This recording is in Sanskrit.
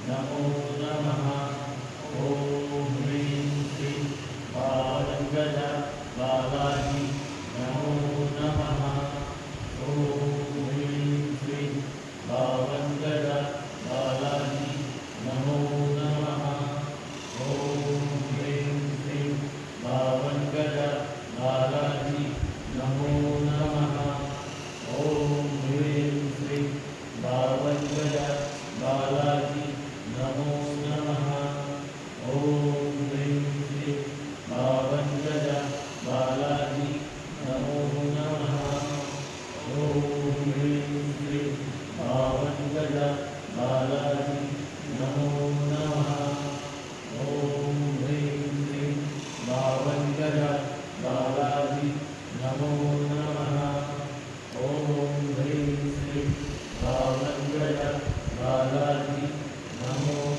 नमो नमः। ॐ ह्रीं श्रीं बालगज बालाजी नमो नमः। ॐ ह्रीं श्रीं बालगज बालाजी नमो नमः। ॐ ह्रीं श्रीं बालगज बालाजी नमो नमः। ॐ ह्रीं श्रीं बालगज बालाजी नमो नमः। ॐ ह्रीं श्रीं बालगज बालाजी नमो नमः। ॐ ह्रीं श्रीं बालगज बालाजी नमो नमः। ॐ ह्रीं श्रीं बालगज बालाजी नमो नमः। ॐ ह्रीं श्रीं बालगज बालाजी नमो